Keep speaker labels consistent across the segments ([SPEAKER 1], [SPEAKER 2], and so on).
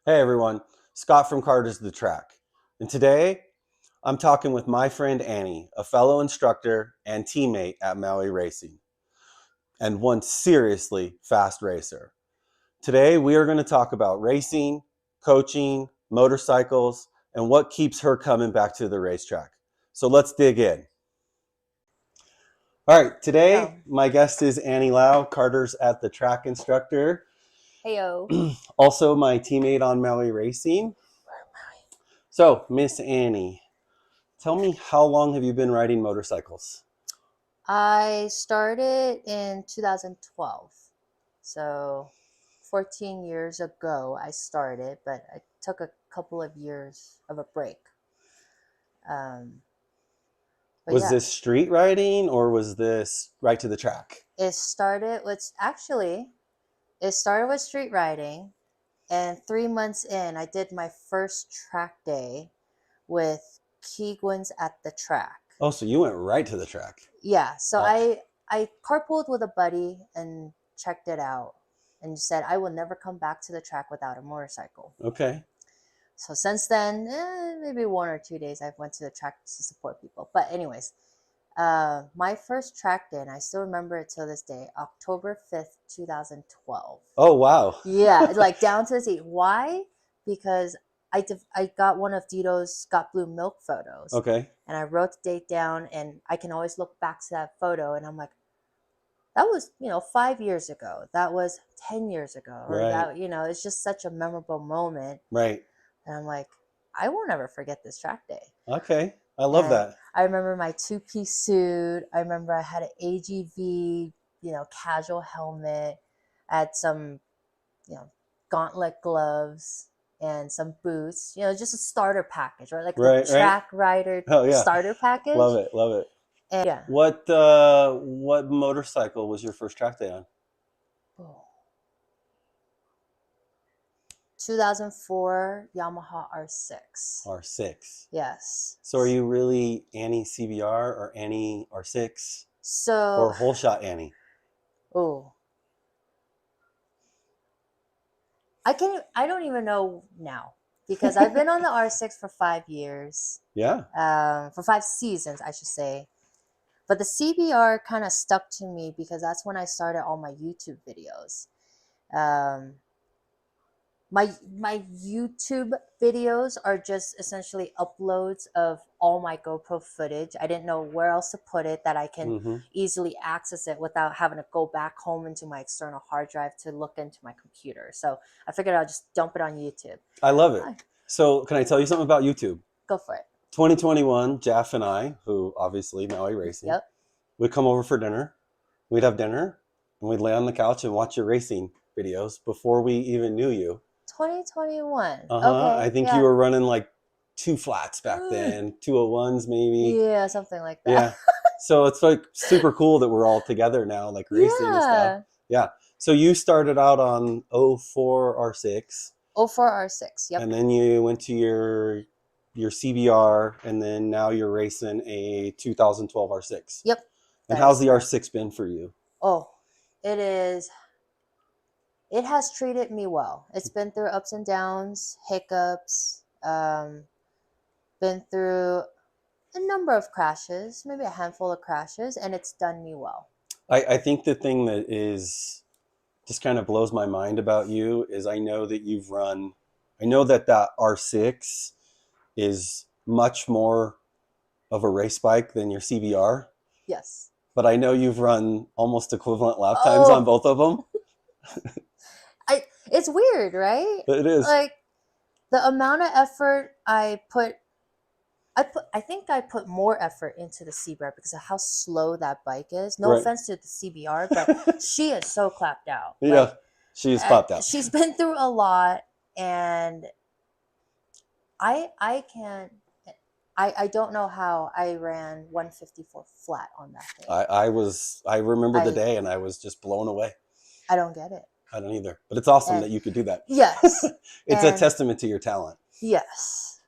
[SPEAKER 1] Hey everyone, Scott from Carter's the Track. And today I'm talking with my friend Annie, a fellow instructor and teammate at Maui Racing, and one seriously fast racer. Today we are going to talk about racing, coaching, motorcycles, and what keeps her coming back to the racetrack. So let's dig in. All right, today my guest is Annie Lau, Carter's at the Track instructor.
[SPEAKER 2] Heyo.
[SPEAKER 1] Also my teammate on Maui Racing. So, Miss Annie, tell me, how long have you been riding motorcycles?
[SPEAKER 2] I started in 2012. So 14 years ago I started, but I took a couple of years of a break. Um, but
[SPEAKER 1] Was
[SPEAKER 2] yeah,
[SPEAKER 1] this street riding or was this right to the track?
[SPEAKER 2] it started with street riding, and 3 months in I did my first track day with Keegwins at the track.
[SPEAKER 1] Oh, so you went right to the track.
[SPEAKER 2] Yeah, so
[SPEAKER 1] Oh,
[SPEAKER 2] I carpooled with a buddy and checked it out and said I will never come back to the track without a motorcycle.
[SPEAKER 1] okay.
[SPEAKER 2] So since then, maybe 1 or 2 days I've went to the track to support people. But anyways, my first track day, and I still remember it till this day, October 5th, 2012.
[SPEAKER 1] Oh, wow.
[SPEAKER 2] Yeah, like down to the T. Why? Because I got one of Dito's Got Blue Milk photos.
[SPEAKER 1] Okay.
[SPEAKER 2] And I wrote the date down, and I can always look back to that photo, and I'm like, that was 5 years ago, that was 10 years ago, or
[SPEAKER 1] Right.
[SPEAKER 2] that it's just such a memorable moment.
[SPEAKER 1] Right.
[SPEAKER 2] And I'm like, I won't ever forget this track day.
[SPEAKER 1] Okay. I love
[SPEAKER 2] And
[SPEAKER 1] that.
[SPEAKER 2] I remember my two-piece suit. I remember I had an AGV casual helmet. I had some gauntlet gloves and some boots, just a starter package, right? Like
[SPEAKER 1] Right,
[SPEAKER 2] the track rider starter package.
[SPEAKER 1] Love it. Love it.
[SPEAKER 2] And yeah.
[SPEAKER 1] What motorcycle was your first track day on?
[SPEAKER 2] 2004 Yamaha R6.
[SPEAKER 1] R6.
[SPEAKER 2] Yes.
[SPEAKER 1] So are you really Annie CBR or Annie R6
[SPEAKER 2] So
[SPEAKER 1] or whole shot Annie?
[SPEAKER 2] Oh. I don't even know now, because I've been on the R6 for 5 years.
[SPEAKER 1] Yeah.
[SPEAKER 2] For 5 seasons, I should say. But the CBR kind of stuck to me because that's when I started all my YouTube videos. My YouTube videos are just essentially uploads of all my GoPro footage. I didn't know where else to put it that I can easily access it without having to go back home into my external hard drive to look into my computer. So I figured I'll just dump it on YouTube.
[SPEAKER 1] I love it. So can I tell you something about YouTube?
[SPEAKER 2] Go for it.
[SPEAKER 1] 2021, Jeff and I, who obviously Maui Racing, would come over for dinner. We'd have dinner and we'd lay on the couch and watch your racing videos before we even knew you.
[SPEAKER 2] 2021.
[SPEAKER 1] Okay. I think you were running like 2 flats back then, 201s maybe.
[SPEAKER 2] Yeah, something like that.
[SPEAKER 1] Yeah. So it's like super cool that we're all together now, like racing and stuff. Yeah. So you started out on 04 R6.
[SPEAKER 2] 04 R6. Yep.
[SPEAKER 1] And then you went to your CBR, and then now you're racing a 2012 R6.
[SPEAKER 2] Yep.
[SPEAKER 1] And how's the R6 been for you?
[SPEAKER 2] Oh, it has treated me well. It's been through ups and downs, hiccups, been through a number of crashes, maybe a handful of crashes, and it's done me well.
[SPEAKER 1] I think the thing that is just kind of blows my mind about you is I know that that R6 is much more of a race bike than your CBR.
[SPEAKER 2] Yes.
[SPEAKER 1] But I know you've run almost equivalent lap times on both of them.
[SPEAKER 2] It's weird, right?
[SPEAKER 1] It is.
[SPEAKER 2] Like the amount of effort I think I put more effort into the CBR because of how slow that bike is. No offense to the CBR, but she is so clapped out.
[SPEAKER 1] Yeah, she is clapped out.
[SPEAKER 2] She's been through a lot, and I don't know how I ran 154 flat on that thing.
[SPEAKER 1] I remember the day, and I was just blown away.
[SPEAKER 2] I don't get it.
[SPEAKER 1] I don't either. But it's awesome that you could do that.
[SPEAKER 2] Yes.
[SPEAKER 1] It's a testament to your talent.
[SPEAKER 2] Yes.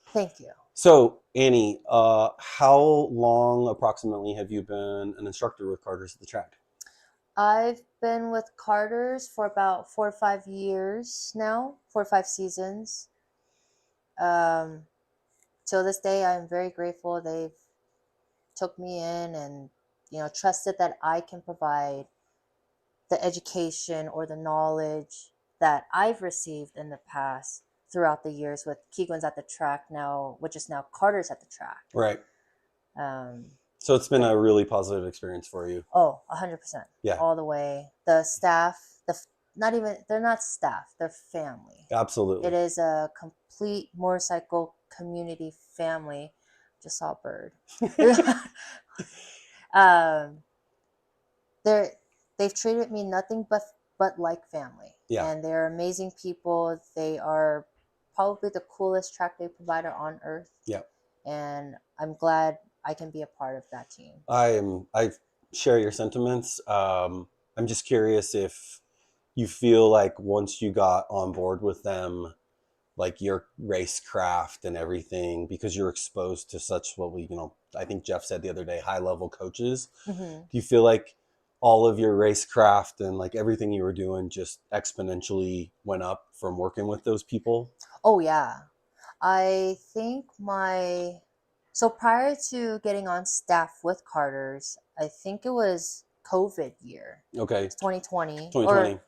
[SPEAKER 2] Thank you.
[SPEAKER 1] So, Annie, how long approximately have you been an instructor with Carter's at the Track?
[SPEAKER 2] I've been with Carter's for about 4 or 5 years now, 4 or 5 seasons. Um, till this day, I'm very grateful they've took me in and trusted that I can provide the education or the knowledge that I've received in the past throughout the years with Keegan's at the track now, which is now Carter's at the track.
[SPEAKER 1] Right.
[SPEAKER 2] Um,
[SPEAKER 1] So it's been a really positive experience for you.
[SPEAKER 2] Oh, 100%.
[SPEAKER 1] Yeah.
[SPEAKER 2] All the way. The staff, not even, they're not staff, they're family.
[SPEAKER 1] Absolutely.
[SPEAKER 2] It is a complete motorcycle community family. Just saw a bird. They've treated me nothing but like family.
[SPEAKER 1] Yeah.
[SPEAKER 2] And they're amazing people. They are probably the coolest track day provider on earth.
[SPEAKER 1] Yeah.
[SPEAKER 2] And I'm glad I can be a part of that team.
[SPEAKER 1] I share your sentiments. I'm just curious if you feel like once you got on board with them, like your racecraft and everything, because you're exposed to such I think Jeff said the other day, high level coaches.
[SPEAKER 2] Mm-hmm.
[SPEAKER 1] Do you feel like all of your racecraft and like everything you were doing just exponentially went up from working with those people?
[SPEAKER 2] Oh yeah. I think so prior to getting on staff with Carter's, I think it was COVID year.
[SPEAKER 1] Okay.
[SPEAKER 2] It's 2020.
[SPEAKER 1] 2020.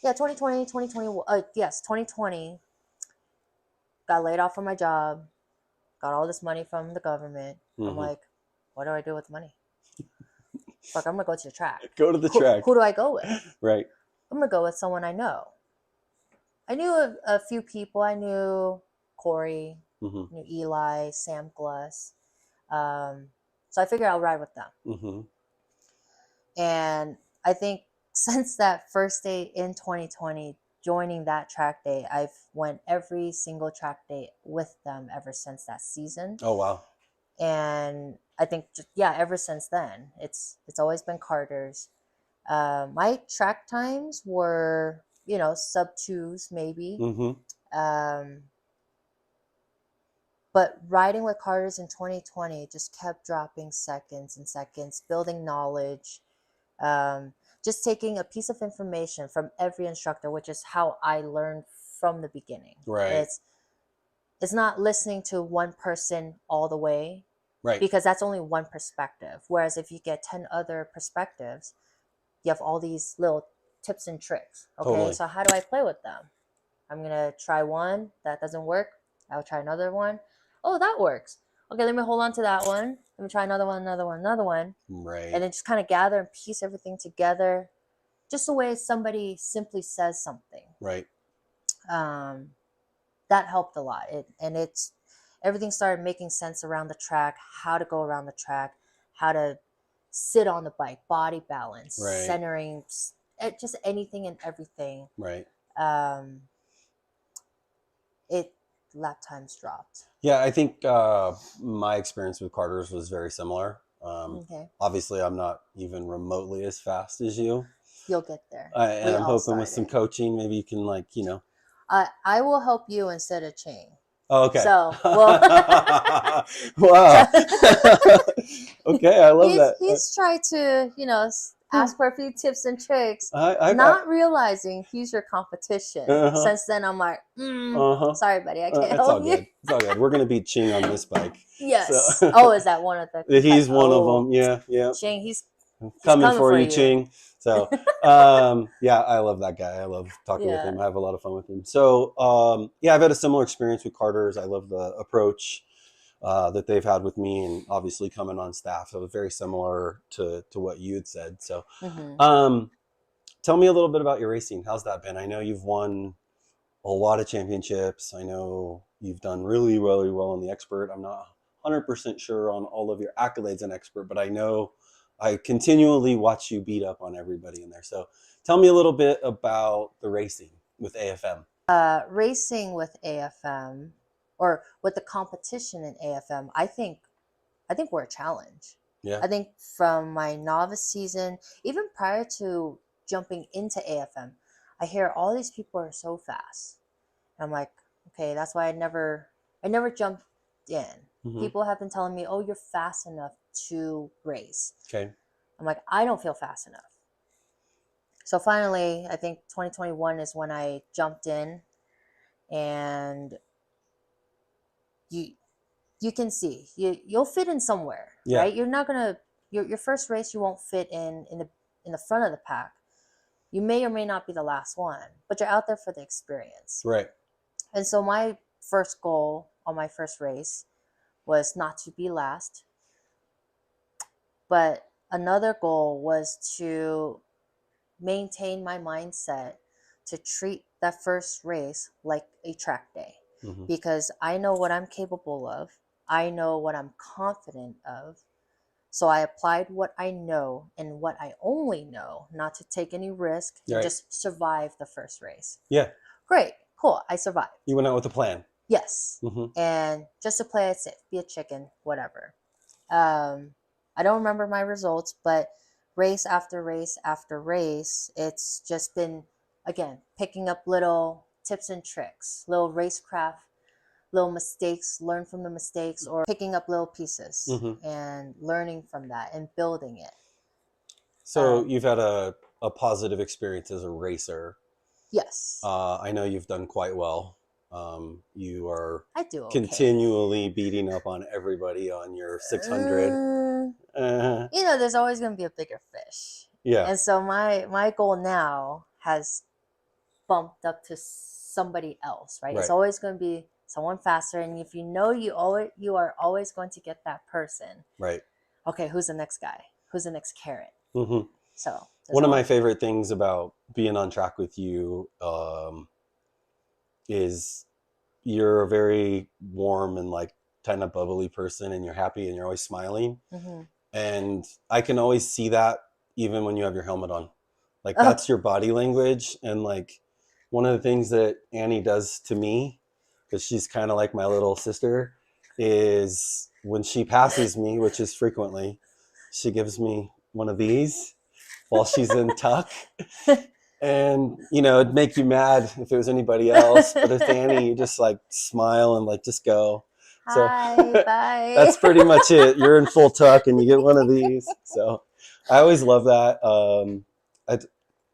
[SPEAKER 2] Yeah, 2020, 2020. Yes, 2020. Got laid off from my job. Got all this money from the government.
[SPEAKER 1] Mm-hmm.
[SPEAKER 2] I'm like, what do I do with the money? Fuck, I'm going to go to the track.
[SPEAKER 1] Go to the track.
[SPEAKER 2] Who do I go with?
[SPEAKER 1] Right.
[SPEAKER 2] I'm going to go with someone I know. I knew a few people. I knew Corey,
[SPEAKER 1] Mm-hmm.
[SPEAKER 2] knew Eli, Sam Glass. So I figured I'll ride with them.
[SPEAKER 1] Mm-hmm.
[SPEAKER 2] And I think since that first day in 2020, joining that track day, I've went every single track day with them ever since that season.
[SPEAKER 1] Oh, wow.
[SPEAKER 2] And I think, ever since then, it's always been Carter's. My track times were, sub twos maybe.
[SPEAKER 1] Mm-hmm.
[SPEAKER 2] But riding with Carter's in 2020 just kept dropping seconds and seconds, building knowledge, just taking a piece of information from every instructor, which is how I learned from the beginning.
[SPEAKER 1] Right.
[SPEAKER 2] It's not listening to one person all the way,
[SPEAKER 1] right?
[SPEAKER 2] Because that's only one perspective. Whereas if you get 10 other perspectives, you have all these little tips and tricks. Okay,
[SPEAKER 1] Totally.
[SPEAKER 2] So how do I play with them? I'm gonna try one that doesn't work. I'll try another one. Oh, that works. Okay, let me hold on to that one. Let me try another one.
[SPEAKER 1] Right.
[SPEAKER 2] And then just kind of gather and piece everything together, just the way somebody simply says something.
[SPEAKER 1] Right.
[SPEAKER 2] That helped a lot. Everything started making sense around the track, how to go around the track, how to sit on the bike, body balance,
[SPEAKER 1] right.
[SPEAKER 2] centering, just anything and everything.
[SPEAKER 1] Right.
[SPEAKER 2] Lap times dropped.
[SPEAKER 1] Yeah, I think my experience with Carter's was very similar.
[SPEAKER 2] Okay.
[SPEAKER 1] Obviously, I'm not even remotely as fast as you.
[SPEAKER 2] You'll get there.
[SPEAKER 1] And I'm hoping with some coaching, maybe you can
[SPEAKER 2] I will help you instead of Ching.
[SPEAKER 1] Oh, okay.
[SPEAKER 2] So, well.
[SPEAKER 1] Wow. Okay, I love that.
[SPEAKER 2] He's tried to, ask for a few tips and tricks,
[SPEAKER 1] not
[SPEAKER 2] realizing he's your competition. Since then, I'm like, sorry, buddy, I can't help you.
[SPEAKER 1] It's all good. We're going to beat Ching on this bike.
[SPEAKER 2] Yes.
[SPEAKER 1] So.
[SPEAKER 2] Oh, is that one of the...
[SPEAKER 1] He's one of them. Yeah.
[SPEAKER 2] Ching, he's
[SPEAKER 1] coming for you, Ching. So, yeah, I love that guy. I love talking with him. I have a lot of fun with him. So, I've had a similar experience with Carter's. I love the approach that they've had with me, and obviously coming on staff. So very similar to what you had said. So, tell me a little bit about your racing. How's that been? I know you've won a lot of championships. I know you've done really, really well in the expert. I'm not 100% sure on all of your accolades in expert, but I know I continually watch you beat up on everybody in there. So tell me a little bit about the racing with AFM.
[SPEAKER 2] Racing with AFM, or with the competition in AFM, I think we're a challenge.
[SPEAKER 1] Yeah.
[SPEAKER 2] I think from my novice season, even prior to jumping into AFM, I hear all these people are so fast. And I'm like, okay, that's why I never jumped in. People have been telling me, oh, you're fast enough to race.
[SPEAKER 1] Okay.
[SPEAKER 2] I'm like, I don't feel fast enough. So finally, I think 2021 is when I jumped in, and you you can see you'll fit in somewhere,
[SPEAKER 1] Yeah.
[SPEAKER 2] right? You're not gonna your first race you won't fit in the front of the pack. You may or may not be the last one, but you're out there for the experience.
[SPEAKER 1] Right.
[SPEAKER 2] And so my first goal on my first race was not to be last, but another goal was to maintain my mindset to treat that first race like a track day, because I know what I'm capable of. I know what I'm confident of. So I applied what I know and what I only know, not to take any risk, and
[SPEAKER 1] Right.
[SPEAKER 2] just survive the first race.
[SPEAKER 1] Yeah.
[SPEAKER 2] Great. Cool. I survived.
[SPEAKER 1] You went out with a plan.
[SPEAKER 2] Yes. And just to play it safe, be a chicken, whatever. I don't remember my results, but race after race after race, it's just been, again, picking up little tips and tricks, little racecraft, little mistakes, learn from the mistakes, or picking up little pieces and learning from that and building it.
[SPEAKER 1] So you've had a positive experience as a racer.
[SPEAKER 2] Yes.
[SPEAKER 1] I know you've done quite well. You are
[SPEAKER 2] I do okay.
[SPEAKER 1] continually beating up on everybody on your 600.
[SPEAKER 2] You know, there's always going to be a bigger fish.
[SPEAKER 1] Yeah.
[SPEAKER 2] And so my goal now has bumped up to somebody else, right? It's always going to be someone faster. And if you know you are always going to get that person.
[SPEAKER 1] Right.
[SPEAKER 2] Okay, who's the next guy? Who's the next carrot? So
[SPEAKER 1] one of my favorite things about being on track with you is you're a very warm and like kind of bubbly person, and you're happy and you're always smiling. And I can always see that even when you have your helmet on. Like that's your body language. And like one of the things that Annie does to me, because she's kind of like my little sister, is when she passes me, which is frequently, she gives me one of these while she's in tuck. And, you know, it'd make you mad if it was anybody else. But with Annie, you just like smile and like just go. So
[SPEAKER 2] hi, bye.
[SPEAKER 1] That's pretty much it. You're in full tuck and you get one of these. So I always love that.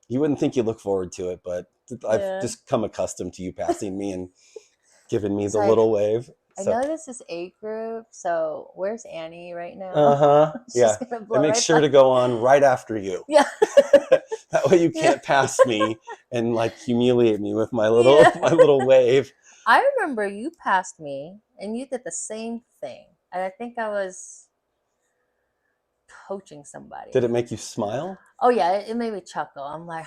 [SPEAKER 1] You wouldn't think you look forward to it, but I've just come accustomed to you passing me and giving me the little wave.
[SPEAKER 2] So. I know this is A group, so where's Annie right now?
[SPEAKER 1] Yeah. I make sure to go on right after you.
[SPEAKER 2] Yeah.
[SPEAKER 1] That way you can't pass me and like humiliate me with my little wave.
[SPEAKER 2] I remember you passed me and you did the same thing. And I think I was coaching somebody.
[SPEAKER 1] Did it make you smile?
[SPEAKER 2] Oh yeah, it made me chuckle. I'm like,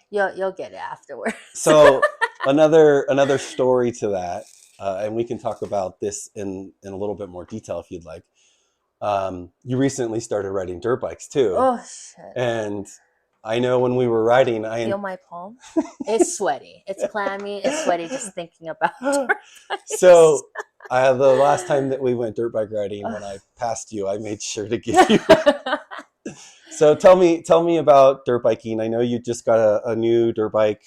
[SPEAKER 2] you'll get it afterwards.
[SPEAKER 1] So another story to that, and we can talk about this in a little bit more detail if you'd like. You recently started riding dirt bikes too.
[SPEAKER 2] Oh shit!
[SPEAKER 1] And I know when we were riding, I
[SPEAKER 2] feel my palm. It's sweaty. It's clammy. It's sweaty just thinking about dirt bikes.
[SPEAKER 1] So the last time that we went dirt bike riding, when I passed you, I made sure to give you. So tell me about dirt biking. I know you just got a new dirt bike,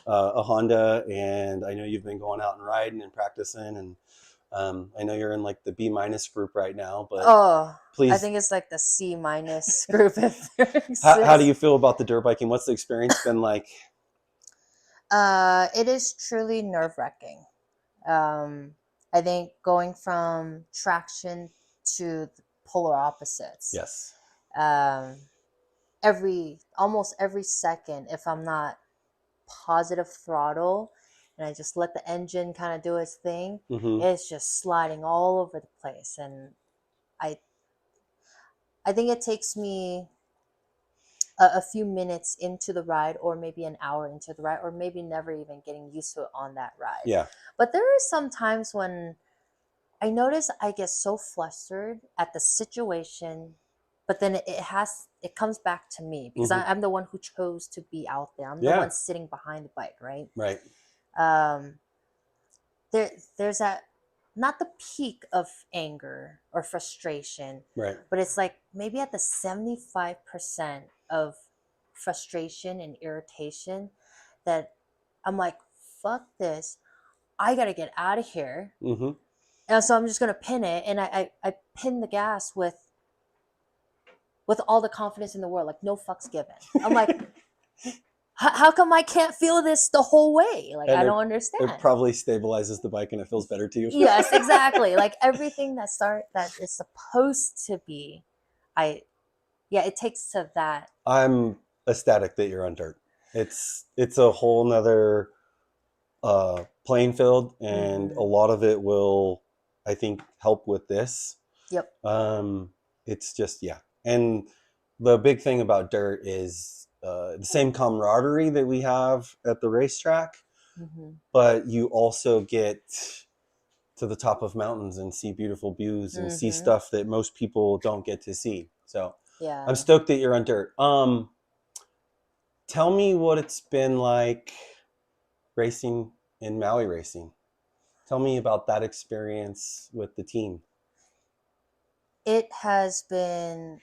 [SPEAKER 1] a Honda, and I know you've been going out and riding and practicing, and I know you're in like the B- group right now, but please.
[SPEAKER 2] I think it's like the C- group. If
[SPEAKER 1] how do you feel about the dirt biking? What's the experience been like?
[SPEAKER 2] It is truly nerve-wracking. I think going from traction to the polar opposites.
[SPEAKER 1] Yes.
[SPEAKER 2] Almost every second, if I'm not positive throttle and I just let the engine kind of do its thing, it's just sliding all over the place. And I think it takes me a few minutes into the ride, or maybe an hour into the ride, or maybe never even getting used to it on that ride.
[SPEAKER 1] Yeah.
[SPEAKER 2] But there are some times when I notice I get so flustered at the situation, but then it comes back to me, because I'm the one who chose to be out there. I'm the one sitting behind the bike, right?
[SPEAKER 1] Right.
[SPEAKER 2] There's that, not the peak of anger or frustration,
[SPEAKER 1] right?
[SPEAKER 2] But it's like maybe at the 75% of frustration and irritation that I'm like, fuck this, I gotta get out of here. And so I'm just gonna pin it, and I pin the gas with with all the confidence in the world, like no fucks given. I'm like, how come I can't feel this the whole way? Like,
[SPEAKER 1] And
[SPEAKER 2] I don't
[SPEAKER 1] it
[SPEAKER 2] understand.
[SPEAKER 1] probably stabilizes the bike and it feels better to you.
[SPEAKER 2] Yes, exactly. Like everything that is supposed to be, it takes to that.
[SPEAKER 1] I'm ecstatic that you're on dirt. It's a whole nother playing field, and a lot of it will, I think, help with this.
[SPEAKER 2] Yep.
[SPEAKER 1] It's just, yeah. And the big thing about dirt is the same camaraderie that we have at the racetrack, but you also get to the top of mountains and see beautiful views and see stuff that most people don't get to see. So
[SPEAKER 2] Yeah.
[SPEAKER 1] I'm stoked that you're on dirt. Tell me what it's been like racing in Maui Racing. Tell me about that experience with the team.
[SPEAKER 2] It has been,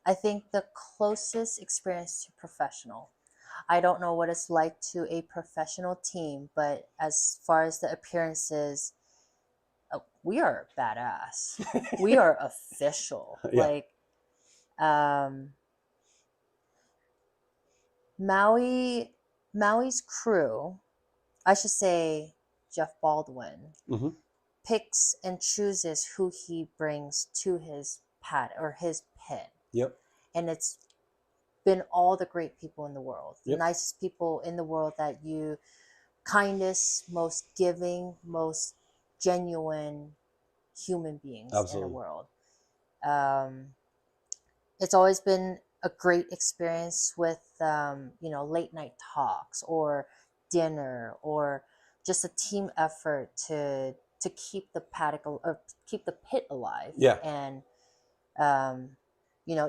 [SPEAKER 2] I think, the closest experience to professional. I don't know what it's like to a professional team, but as far as the appearances, we are badass. We are official.
[SPEAKER 1] Yeah.
[SPEAKER 2] Like, Maui's crew, I should say Jeff Baldwin, picks and chooses who he brings to his pad or his pit.
[SPEAKER 1] Yep.
[SPEAKER 2] And it's been all the great people in the world, the
[SPEAKER 1] Yep.
[SPEAKER 2] nicest people in the world that you, kindest, most giving, most genuine human beings in the
[SPEAKER 1] Absolutely.
[SPEAKER 2] world. It's always been a great experience with, late night talks or dinner or just a team effort to keep the paddock or keep the pit alive.
[SPEAKER 1] Yeah.
[SPEAKER 2] And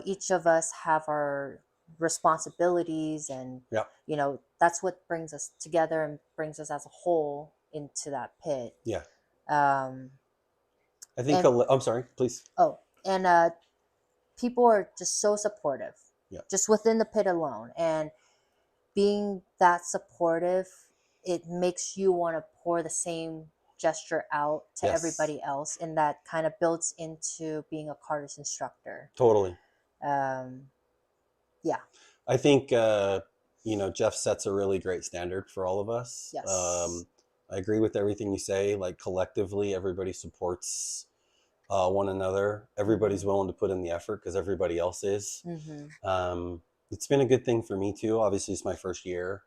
[SPEAKER 2] each of us have our responsibilities, and
[SPEAKER 1] Yeah.
[SPEAKER 2] that's what brings us together and brings us as a whole into that pit.
[SPEAKER 1] Yeah.
[SPEAKER 2] um
[SPEAKER 1] I think,
[SPEAKER 2] and
[SPEAKER 1] I'm sorry, please.
[SPEAKER 2] and people are just so supportive,
[SPEAKER 1] Yeah.
[SPEAKER 2] just within the pit alone, and being that supportive, it makes you want to pour the same gesture out to
[SPEAKER 1] Yes.
[SPEAKER 2] everybody else, and that kind of builds into being a kartist instructor.
[SPEAKER 1] Totally.
[SPEAKER 2] Yeah.
[SPEAKER 1] I think Jeff sets a really great standard for all of us.
[SPEAKER 2] Yes.
[SPEAKER 1] I agree with everything you say. Like, collectively, everybody supports one another. Everybody's willing to put in the effort because everybody else is. It's been a good thing for me too. Obviously, it's my first year.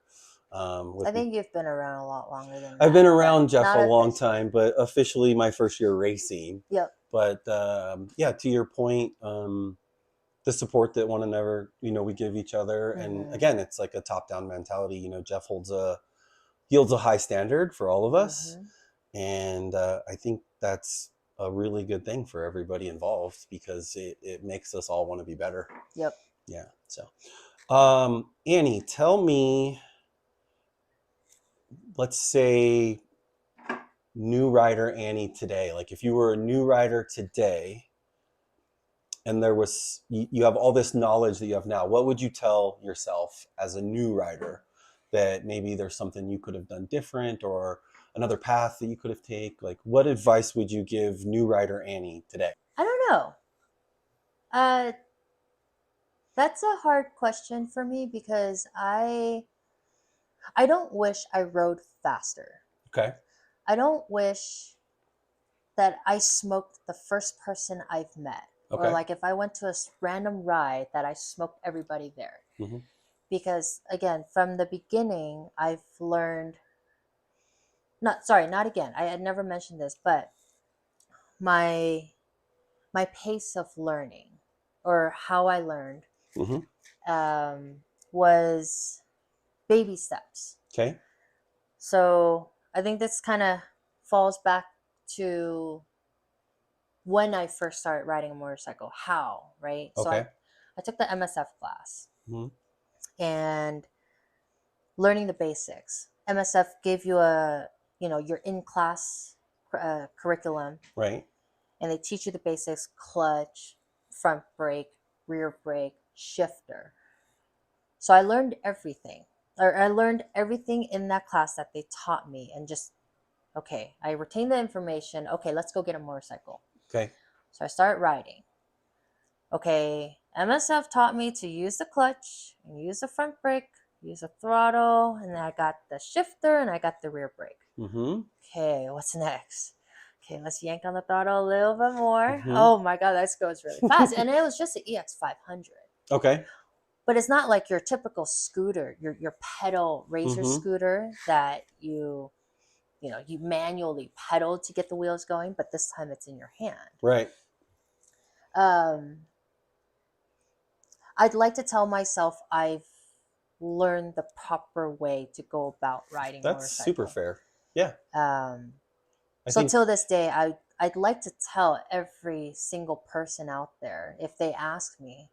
[SPEAKER 2] I think you've been around a lot longer than that.
[SPEAKER 1] I've been around Jeff a long time, but officially my first year racing.
[SPEAKER 2] Yep.
[SPEAKER 1] But to your point, the support that one another, we give each other. And again, it's like a top-down mentality. Jeff holds a high standard for all of us. And I think that's a really good thing for everybody involved because it makes us all want to be better.
[SPEAKER 2] Yep.
[SPEAKER 1] Yeah. So, Annie, tell me, let's say new rider Annie today. Like, if you were a new rider today and you have all this knowledge that you have now, what would you tell yourself as a new rider that maybe there's something you could have done different or another path that you could have taken? Like, what advice would you give new rider Annie today?
[SPEAKER 2] I don't know. That's a hard question for me because I don't wish I rode faster.
[SPEAKER 1] Okay.
[SPEAKER 2] I don't wish that I smoked the first person I've met. Okay. Or like if I went to a random ride that I smoked everybody there. Because again, from the beginning, I've learned, not again. I had never mentioned this, but my pace of learning or how I learned was baby steps.
[SPEAKER 1] Okay.
[SPEAKER 2] So I think this kind of falls back to when I first started riding a motorcycle. How, right? Okay. So I took the MSF class and learning the basics. MSF gave you your in-class curriculum.
[SPEAKER 1] Right.
[SPEAKER 2] And they teach you the basics: clutch, front brake, rear brake, shifter. So I learned everything. I learned everything in that class that they taught me, and just, okay, I retained the information. Okay, let's go get a motorcycle.
[SPEAKER 1] Okay.
[SPEAKER 2] So I started riding. Okay, MSF taught me to use the clutch and use the front brake, use the throttle, and then I got the shifter and I got the rear brake. Okay, what's next? Okay, let's yank on the throttle a little bit more. Oh my God, that goes really fast. And it was just an EX500.
[SPEAKER 1] Okay.
[SPEAKER 2] But it's not like your typical scooter, your pedal racer scooter that you manually pedal to get the wheels going, but this time it's in your hand.
[SPEAKER 1] Right.
[SPEAKER 2] I'd like to tell myself I've learned the proper way to go about riding
[SPEAKER 1] That's
[SPEAKER 2] motorcycle.
[SPEAKER 1] super fair. Yeah.
[SPEAKER 2] So till this day, I'd like to tell every single person out there, if they ask me,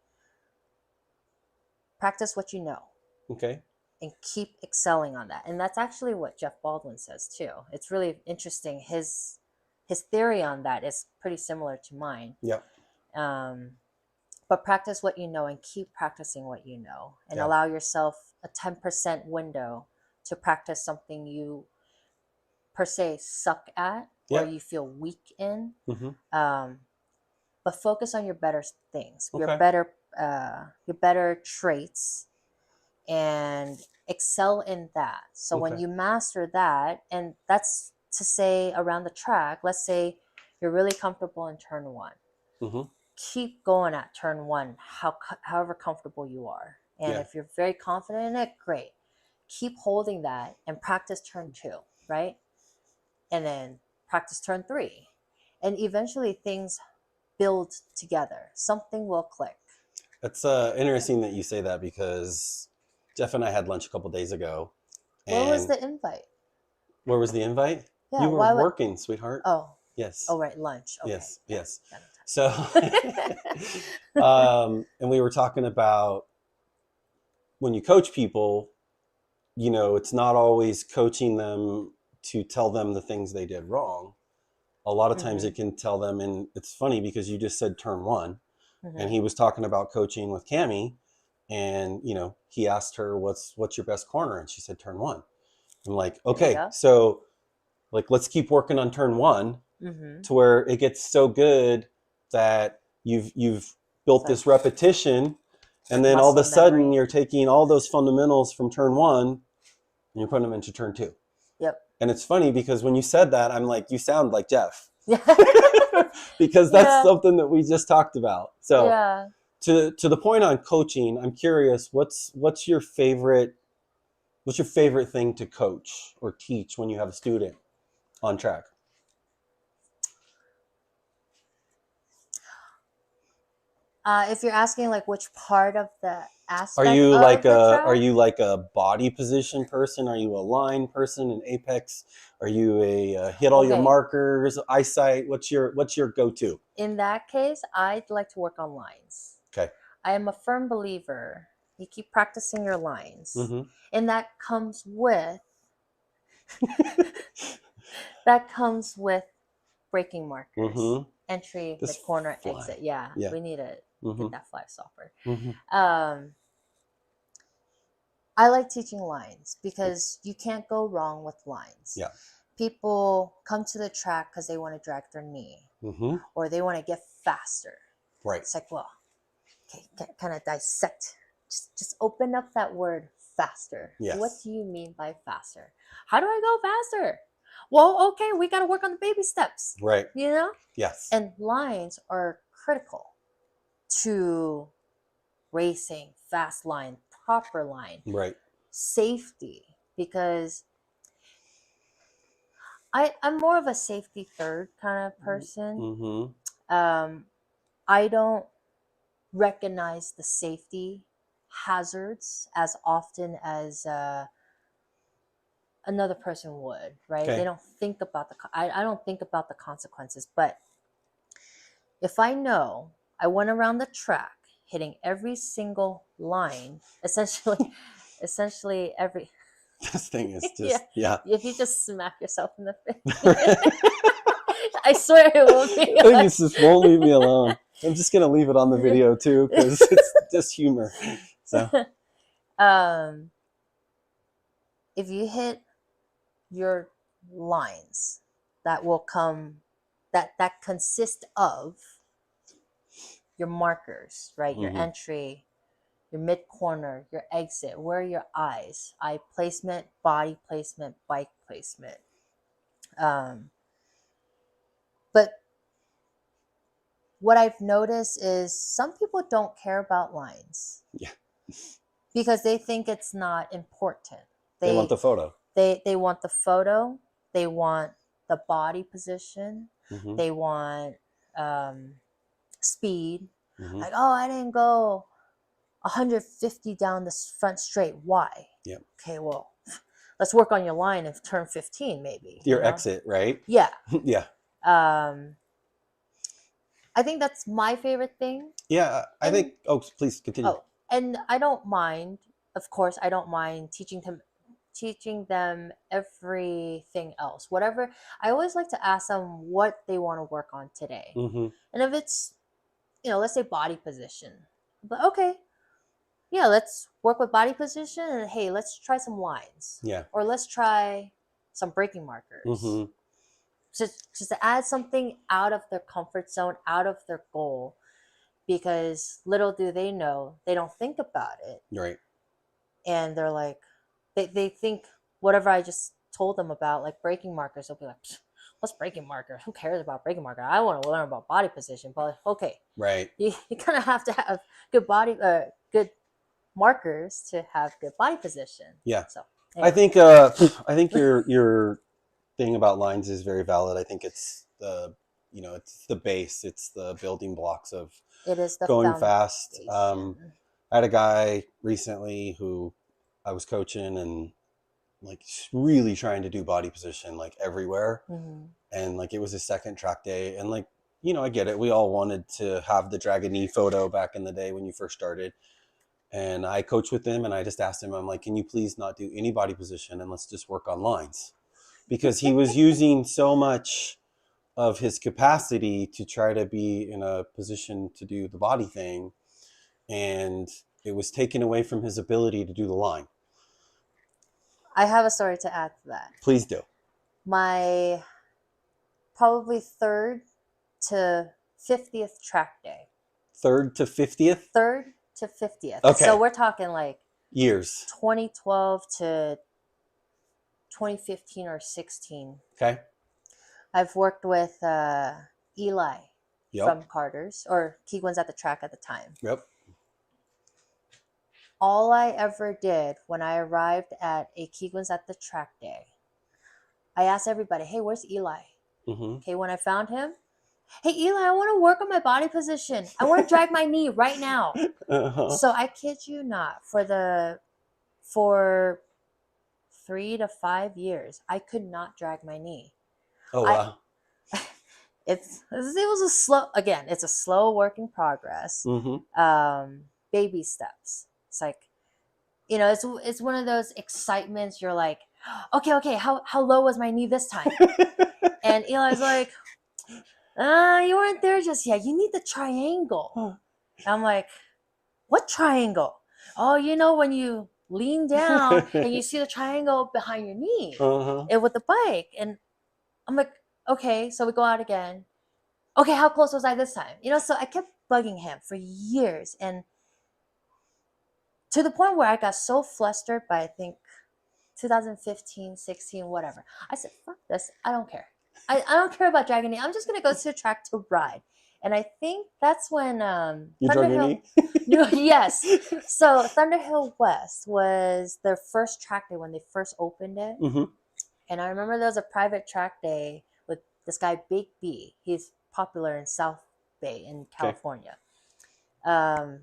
[SPEAKER 2] practice what you know.
[SPEAKER 1] Okay.
[SPEAKER 2] And keep excelling on that. And that's actually what Jeff Baldwin says too. It's really interesting. His theory on that is pretty similar to mine.
[SPEAKER 1] Yeah.
[SPEAKER 2] But practice what you know and keep practicing what you know, and allow yourself a 10% window to practice something you per se suck at or you feel weak in. But focus on your better things, your better traits, and excel in that. So when you master that, and that's to say around the track, let's say you're really comfortable in turn one. Keep going at turn one, however comfortable you are. And if you're very confident in it, great. Keep holding that and practice turn two, right? And then practice turn three. And eventually things build together. Something will click.
[SPEAKER 1] That's interesting that you say that, because Jeff and I had lunch a couple days ago.
[SPEAKER 2] Where was the invite?
[SPEAKER 1] Where was the invite?
[SPEAKER 2] Yeah,
[SPEAKER 1] you were working, sweetheart.
[SPEAKER 2] Oh.
[SPEAKER 1] Yes.
[SPEAKER 2] Oh, right, lunch. Okay.
[SPEAKER 1] Yes. So, and we were talking about when you coach people, it's not always coaching them to tell them the things they did wrong. A lot of times it can tell them, and it's funny because you just said turn one, and he was talking about coaching with Cammie, and he asked her, what's your best corner? And she said turn one. I'm like, okay, so like, let's keep working on turn one to where it gets so good that you've built this repetition, and then all of a sudden you're taking all those fundamentals from turn one and you're putting them into turn two.
[SPEAKER 2] Yep.
[SPEAKER 1] And it's funny because when you said that, I'm like, you sound like Jeff. Because that's something that we just talked about. So to the point on coaching, I'm curious, what's your favorite thing to coach or teach when you have a student on track?
[SPEAKER 2] If you're asking like which part of the aspect,
[SPEAKER 1] are you like a body position person? Are you a line person, an apex? Are you a hit all your markers, eyesight? What's your go-to?
[SPEAKER 2] In that case, I'd like to work on lines.
[SPEAKER 1] Okay.
[SPEAKER 2] I am a firm believer. You keep practicing your lines, and that comes with braking markers, entry, the corner, exit. Yeah, we need to get that fly software. I like teaching lines because you can't go wrong with lines.
[SPEAKER 1] Yeah.
[SPEAKER 2] People come to the track because they want to drag their knee or they want to get faster.
[SPEAKER 1] Right.
[SPEAKER 2] It's like, well, okay, kind of dissect. Just open up that word faster.
[SPEAKER 1] Yes.
[SPEAKER 2] What do you mean by faster? How do I go faster? Well, okay, we got to work on the baby steps.
[SPEAKER 1] Right.
[SPEAKER 2] Yes. And lines are critical to racing, fast line, proper line.
[SPEAKER 1] Right.
[SPEAKER 2] Safety, because I'm more of a safety third kind of person. I don't recognize the safety hazards as often as another person would, right? They don't think about I don't think about the consequences. But if I know I went around the track hitting every single line, essentially every
[SPEAKER 1] this thing is just
[SPEAKER 2] if you just smack yourself in the face, I swear it won't be.
[SPEAKER 1] You just won't leave me alone. I'm just gonna leave it on the video too because it's just humor. So,
[SPEAKER 2] if you hit your lines, that will come, that consist of your markers, right? Your
[SPEAKER 1] Mm-hmm.
[SPEAKER 2] entry, your mid corner, your exit, where are your eyes, eye placement, body placement, bike placement. But what I've noticed is some people don't care about lines
[SPEAKER 1] Yeah.
[SPEAKER 2] because they think it's not important.
[SPEAKER 1] They want the photo.
[SPEAKER 2] They want the photo. They want the body position.
[SPEAKER 1] Mm-hmm.
[SPEAKER 2] They want speed.
[SPEAKER 1] Mm-hmm.
[SPEAKER 2] Like, oh, I didn't go 150 down this front straight. Why?
[SPEAKER 1] Yep.
[SPEAKER 2] Okay, well, let's work on your line and turn 15 maybe.
[SPEAKER 1] Your exit, right?
[SPEAKER 2] Yeah.
[SPEAKER 1] Yeah.
[SPEAKER 2] I think that's my favorite thing.
[SPEAKER 1] Yeah, I think. Oh, please continue.
[SPEAKER 2] Oh, and I don't mind. Of course, I don't mind teaching them everything else. Whatever. I always like to ask them what they want to work on today.
[SPEAKER 1] Mm-hmm.
[SPEAKER 2] And if it's, let's say body position, but okay, yeah, let's work with body position, and hey, let's try some lines.
[SPEAKER 1] Yeah.
[SPEAKER 2] Or let's try some braking markers.
[SPEAKER 1] Mm-hmm.
[SPEAKER 2] Just to add something out of their comfort zone, out of their goal, because little do they know, they don't think about it.
[SPEAKER 1] Right.
[SPEAKER 2] And they're like, they think whatever I just told them about, like braking markers, they'll be like, what's braking marker? Who cares about braking marker? I want to learn about body position. But like, okay,
[SPEAKER 1] right.
[SPEAKER 2] You kind of have to have good good markers to have good body position.
[SPEAKER 1] Yeah.
[SPEAKER 2] So anyway.
[SPEAKER 1] I think your thing about lines is very valid. I think it's it's the base, it's the building blocks of
[SPEAKER 2] it is the
[SPEAKER 1] going
[SPEAKER 2] foundation.
[SPEAKER 1] fast. I had a guy recently who I was coaching and like really trying to do body position like everywhere.
[SPEAKER 2] Mm-hmm.
[SPEAKER 1] And like it was his second track day, and like, I get it. We all wanted to have the drag a knee photo back in the day when you first started. And I coached with him and I just asked him, I'm like, can you please not do any body position and let's just work on lines? Because he was using so much of his capacity to try to be in a position to do the body thing. And it was taken away from his ability to do the line.
[SPEAKER 2] I have a story to add to that.
[SPEAKER 1] Please do.
[SPEAKER 2] My probably 3rd to 50th track day.
[SPEAKER 1] 3rd to 50th?
[SPEAKER 2] 3rd to 50th.
[SPEAKER 1] Okay.
[SPEAKER 2] So we're talking like
[SPEAKER 1] years.
[SPEAKER 2] 2012 to 2015 or 16.
[SPEAKER 1] Okay.
[SPEAKER 2] I've worked with Eli
[SPEAKER 1] Yep.
[SPEAKER 2] from Carter's, or Keegwin's at the track at the time.
[SPEAKER 1] Yep.
[SPEAKER 2] All I ever did when I arrived at a Keegwin's at the track day, I asked everybody, hey, where's Eli?
[SPEAKER 1] Mm-hmm.
[SPEAKER 2] Okay, when I found him, hey, Eli, I want to work on my body position. I want to drag my knee right now. Uh-huh. So I kid you not, for 3 to 5 years, I could not drag my knee.
[SPEAKER 1] Oh, wow.
[SPEAKER 2] It was a slow, again, it's a slow work in progress.
[SPEAKER 1] Mm-hmm.
[SPEAKER 2] Baby steps. It's like, it's one of those excitements. You're like, okay, how low was my knee this time? And Eli's like, you weren't there just yet. You need the triangle. Huh. I'm like, what triangle? Oh, when you lean down and you see the triangle behind your knee. Uh-huh. And with the bike. And I'm like, okay, so we go out again. Okay, how close was I this time? So I kept bugging him for years. And to the point where I got so flustered by, I think, 2015, 16, whatever. I said, fuck this. I don't care. I don't care about dragging knee. I'm just going to go to the track to ride. And I think that's when
[SPEAKER 1] you drag your knee?
[SPEAKER 2] Yes. So Thunderhill West was their first track day when they first opened it. Mm-hmm. And I remember there was a private track day with this guy, Big B. He's popular in South Bay in California. Okay.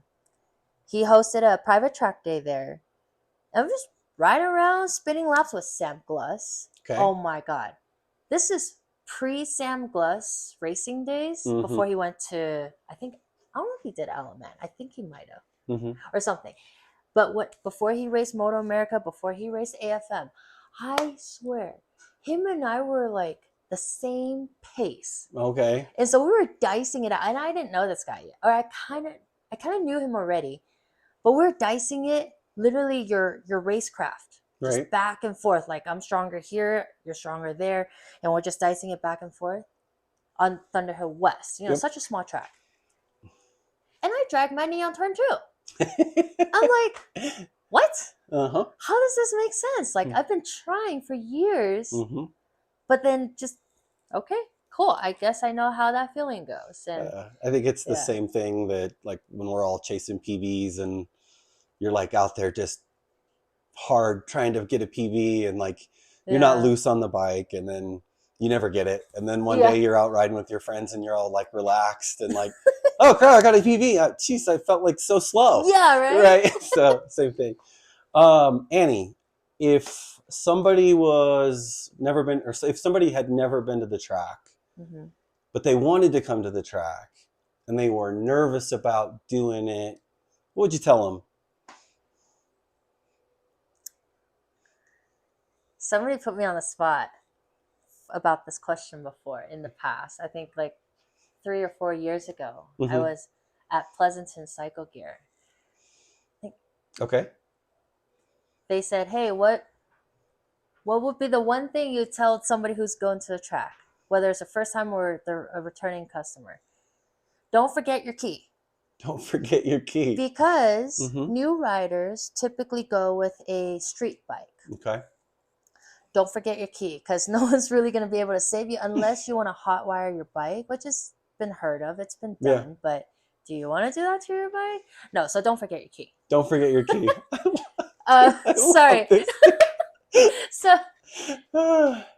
[SPEAKER 2] He hosted a private track day there. And I'm just riding around, spinning laps with Sam Gluss. Okay. Oh my God. This is pre-Sam Gluss racing days, mm-hmm. before he went to, I don't know if he did Element. I think he might have. Mm-hmm. Or something. But before he raced Moto America, before he raced AFM, I swear, him and I were like the same pace. Okay. And so we were dicing it out. And I didn't know this guy yet. Or I kind of knew him already. But we were dicing it, literally your racecraft. Just right. Back and forth. Like, I'm stronger here, you're stronger there. And we're just dicing it back and forth on Thunderhill West. Yep. Such a small track. and I dragged my knee on turn 2. I'm like, what?
[SPEAKER 1] Uh-huh.
[SPEAKER 2] How does this make sense? Like, I've been trying for years, but then just, okay, cool. I guess I know how that feeling goes. And
[SPEAKER 1] I think it's the same thing that, like, when we're all chasing PBs and you're like out there just hard trying to get a PB, and like you're not loose on the bike, and then you never get it, and then one day you're out riding with your friends and you're all like relaxed and like, oh crap, I got a PB. Jeez, I felt like so slow.
[SPEAKER 2] Yeah,
[SPEAKER 1] right. So same thing. Annie, if somebody was never been, or if somebody had never been to the track, but they wanted to come to the track and they were nervous about doing it, what would you tell them?
[SPEAKER 2] Somebody put me on the spot about this question before in the past. I think like 3 or 4 years ago, I was at Pleasanton Cycle Gear.
[SPEAKER 1] Okay.
[SPEAKER 2] They said, hey, what would be the one thing you tell somebody who's going to the track, whether it's a first time or they're a returning customer? Don't forget your key.
[SPEAKER 1] Don't forget your key.
[SPEAKER 2] Because new riders typically go with a street bike.
[SPEAKER 1] Okay.
[SPEAKER 2] Don't forget your key, because no one's really going to be able to save you unless you want to hotwire your bike, which has been heard of. It's been done. But do you want to do that to your bike? No, so don't forget your key.
[SPEAKER 1] Don't forget your key.
[SPEAKER 2] Sorry. So,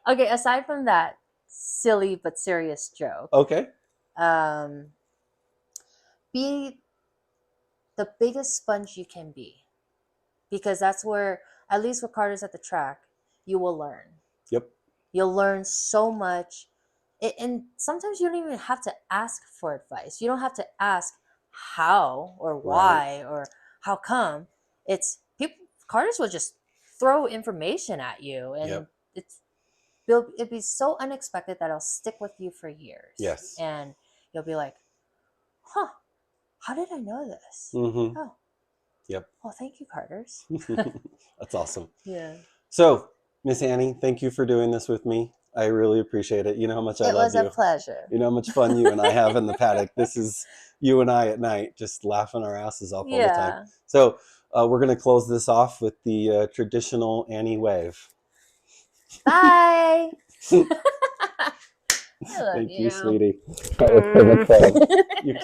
[SPEAKER 2] okay, aside from that silly but serious joke.
[SPEAKER 1] Okay.
[SPEAKER 2] Be the biggest sponge you can be. Because that's where, at least with karters at the track, you will learn.
[SPEAKER 1] Yep.
[SPEAKER 2] You'll learn so much. And sometimes you don't even have to ask for advice. You don't have to ask how or why or how come. It's people, karters will just throw information at you, and it'll be so unexpected that it'll stick with you for years.
[SPEAKER 1] Yes.
[SPEAKER 2] And you'll be like, huh, how did I know this? Oh.
[SPEAKER 1] Yep.
[SPEAKER 2] Well, thank you, karters.
[SPEAKER 1] That's awesome.
[SPEAKER 2] Yeah.
[SPEAKER 1] So, Miss Annie, thank you for doing this with me. I really appreciate it. You know how much I love you.
[SPEAKER 2] It was a pleasure.
[SPEAKER 1] You know how much fun you and I have in the paddock. This is you and I at night, just laughing our asses off all the time. So we're going to close this off with the traditional Annie wave.
[SPEAKER 2] Bye.
[SPEAKER 1] Thank you, sweetie. That was so much fun. You